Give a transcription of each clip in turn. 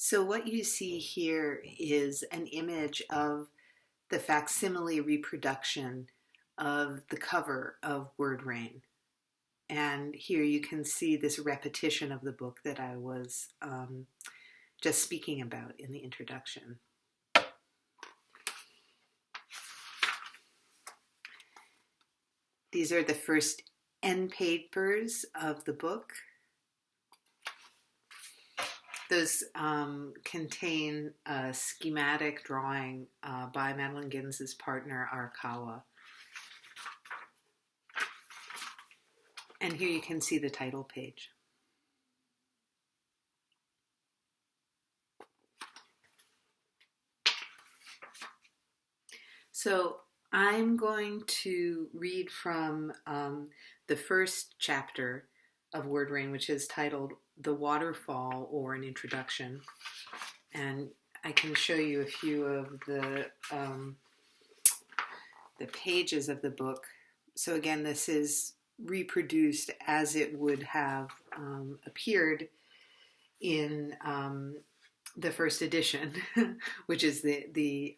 So what you see here is an image of the facsimile reproduction of the cover of Word Rain. And here you can see this repetition of the book that I was just speaking about in the introduction. These are the first end papers of the book. Those contain a schematic drawing by Madeline Gins' partner, Arakawa. And here you can see the title page. So I'm going to read from the first chapter of Word Rain, which is titled The Waterfall, or an Introduction. And I can show you a few of the pages of the book. So again, this is reproduced as it would have appeared in the first edition, which is the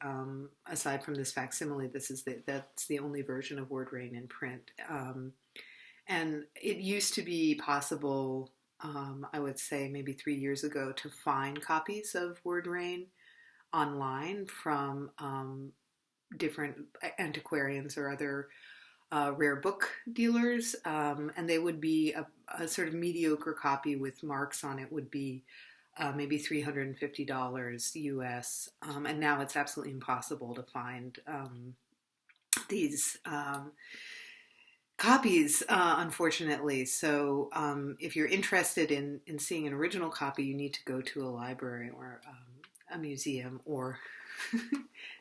aside from this facsimile, that's the only version of Word Rain in print. And it used to be possible, I would say maybe 3 years ago, to find copies of Word Rain online from different antiquarians or other rare book dealers, and they would be a sort of mediocre copy with marks on it would be maybe $350 US, and now it's absolutely impossible to find these copies, unfortunately. So if you're interested in seeing an original copy, you need to go to a library or a museum, or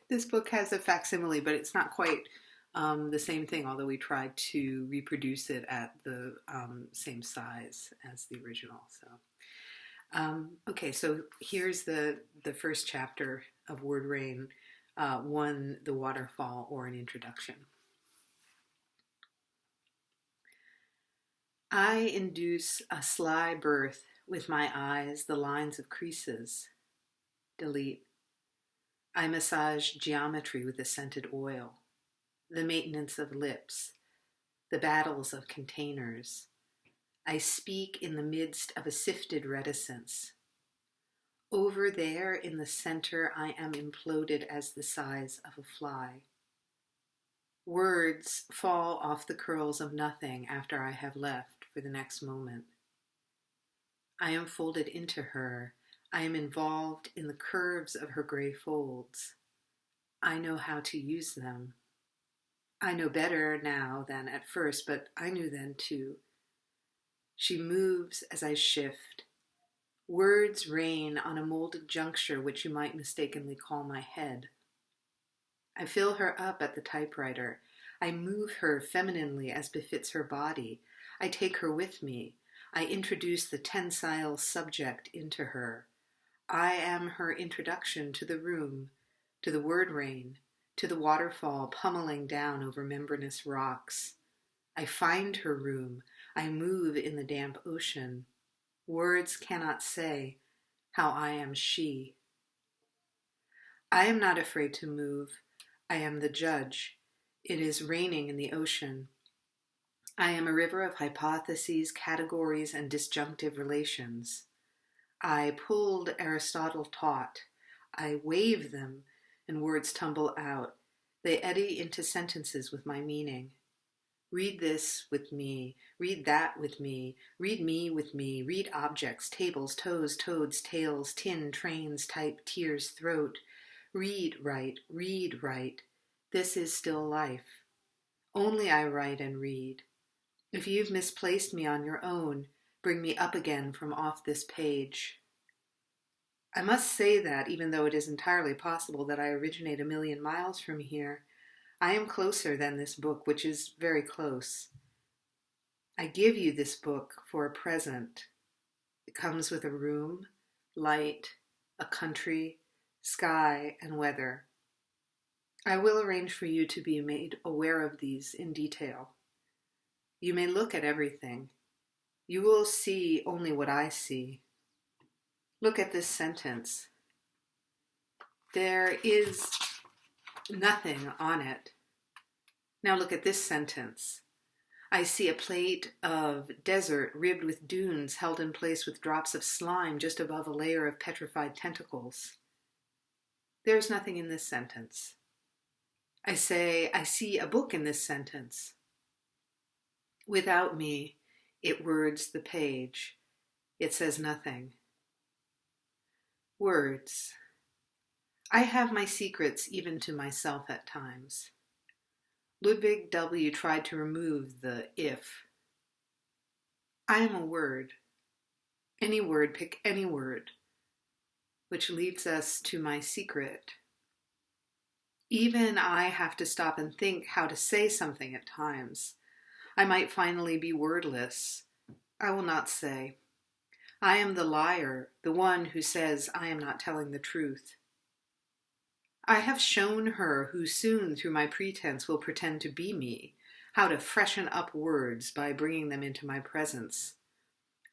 this book has a facsimile, but it's not quite the same thing, although we tried to reproduce it at the same size as the original. So, okay, so here's the first chapter of Word Rain, The Waterfall, or an Introduction. I induce a sly birth with my eyes, the lines of creases. Delete. I massage geometry with a scented oil, the maintenance of lips, the battles of containers. I speak in the midst of a sifted reticence. Over there in the center, I am imploded as the size of a fly. Words fall off the curls of nothing after I have left for the next moment. I am folded into her. I am involved in the curves of her gray folds. I know how to use them. I know better now than at first, but I knew then too. She moves as I shift. Words rain on a molded juncture which you might mistakenly call my head. I fill her up at the typewriter. I move her femininely as befits her body. I take her with me. I introduce the tensile subject into her. I am her introduction to the room, to the Word Rain, to the waterfall pummeling down over membranous rocks. I find her room. I move in the damp ocean. Words cannot say how I am she. I am not afraid to move. I am the judge. It is raining in the ocean. I am a river of hypotheses, categories, and disjunctive relations. I pulled Aristotle taut. I wave them, and words tumble out. They eddy into sentences with my meaning. Read this with me, read that with me, read me with me, read objects, tables, toes, toads, tails, tin, trains, type, tears, throat. Read right, read right. This is still life. Only I write and read. If you've misplaced me on your own, bring me up again from off this page. I must say that, even though it is entirely possible that I originate 1,000,000 miles from here, I am closer than this book, which is very close. I give you this book for a present. It comes with a room, light, a country, sky, and weather. I will arrange for you to be made aware of these in detail. You may look at everything. You will see only what I see. Look at this sentence. There is nothing on it. Now look at this sentence. I see a plate of desert ribbed with dunes held in place with drops of slime just above a layer of petrified tentacles. There's nothing in this sentence. I say, I see a book in this sentence. Without me, it words the page. It says nothing. Words. I have my secrets even to myself at times. Ludwig W. tried to remove the if. I am a word. Any word, pick any word, which leads us to my secret. Even I have to stop and think how to say something at times. I might finally be wordless. I will not say. I am the liar, the one who says I am not telling the truth. I have shown her who soon through my pretense will pretend to be me, how to freshen up words by bringing them into my presence.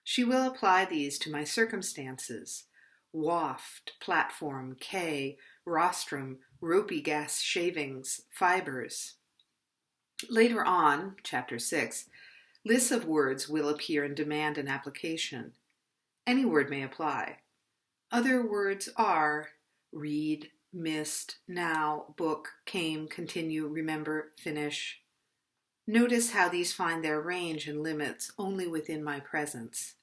She will apply these to my circumstances, waft, platform, K, rostrum, ropey gas shavings, fibers. Later on, chapter 6, lists of words will appear and demand an application. Any word may apply. Other words are read, missed, now, book, came, continue, remember, finish. Notice how these find their range and limits only within my presence.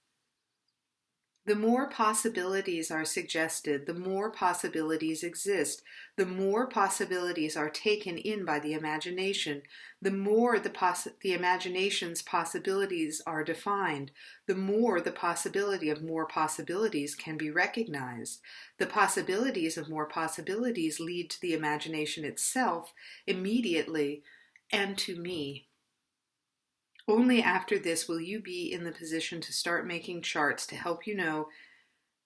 The more possibilities are suggested, the more possibilities exist. The more possibilities are taken in by the imagination, the more the imagination's possibilities are defined, the more the possibility of more possibilities can be recognized. The possibilities of more possibilities lead to the imagination itself immediately and to me. Only after this will you be in the position to start making charts to help you know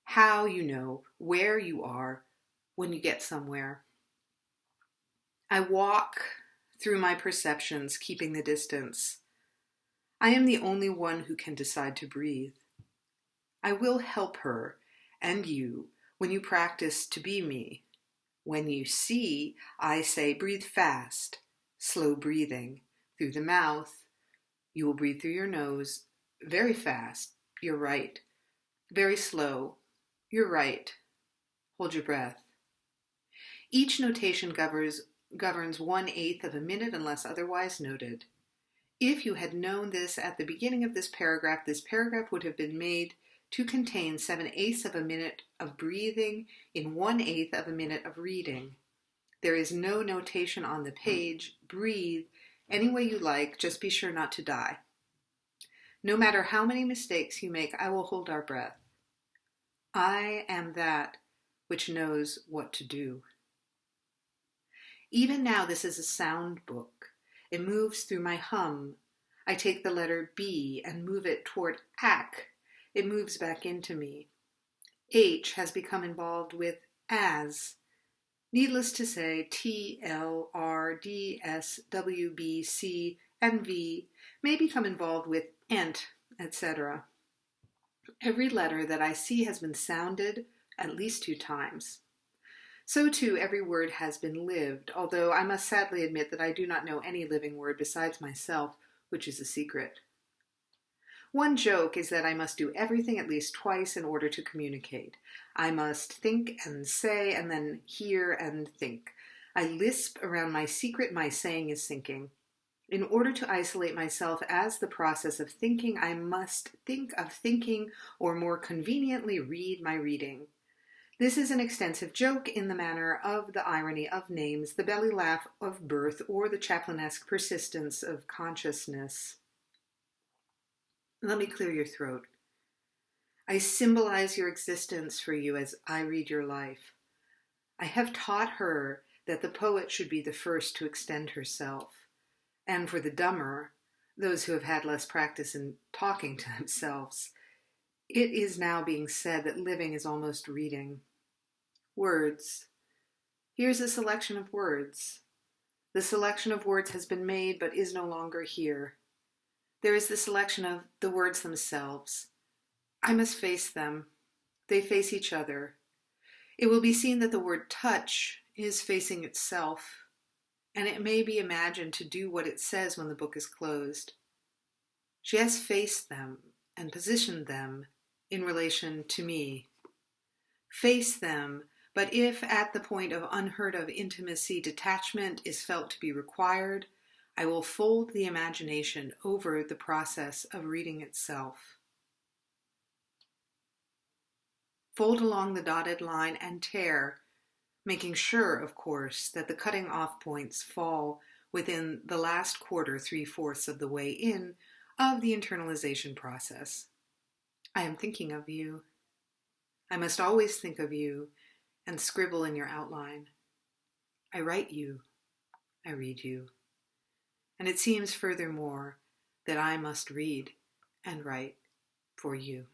how you know where you are when you get somewhere. I walk through my perceptions, keeping the distance. I am the only one who can decide to breathe. I will help her and you when you practice to be me. When you see, I say breathe fast, slow breathing, through the mouth. You will breathe through your nose, very fast, you're right. Very slow, you're right. Hold your breath. Each notation governs 1/8 of a minute unless otherwise noted. If you had known this at the beginning of this paragraph would have been made to contain 7/8 of a minute of breathing in 1/8 of a minute of reading. There is no notation on the page. Breathe any way you like, just be sure not to die. No matter how many mistakes you make, I will hold our breath. I am that which knows what to do. Even now, this is a sound book. It moves through my hum. I take the letter B and move it toward ac. It moves back into me. H has become involved with as. Needless to say, T, L, R, D, S, W, B, C, and V may become involved with ent, etc. Every letter that I see has been sounded at least 2 times. So too, every word has been lived, although I must sadly admit that I do not know any living word besides myself, which is a secret. One joke is that I must do everything at least twice in order to communicate. I must think and say, and then hear and think. I lisp around my secret, my saying is sinking. In order to isolate myself as the process of thinking, I must think of thinking, or more conveniently read my reading. This is an extensive joke in the manner of the irony of names, the belly laugh of birth, or the Chaplinesque persistence of consciousness. Let me clear your throat. I symbolize your existence for you as I read your life. I have taught her that the poet should be the first to extend herself. And for the dumber, those who have had less practice in talking to themselves, it is now being said that living is almost reading. Words. Here's a selection of words. The selection of words has been made but is no longer here. There is the selection of the words themselves. I must face them. They face each other. It will be seen that the word touch is facing itself, and it may be imagined to do what it says when the book is closed. She has faced them and positioned them in relation to me. Face them, but if at the point of unheard of intimacy detachment is felt to be required, I will fold the imagination over the process of reading itself. Fold along the dotted line and tear, making sure, of course, that the cutting off points fall within the last quarter, 3/4 of the way in of the internalization process. I am thinking of you. I must always think of you and scribble in your outline. I write you. I read you. And it seems furthermore that I must read and write for you.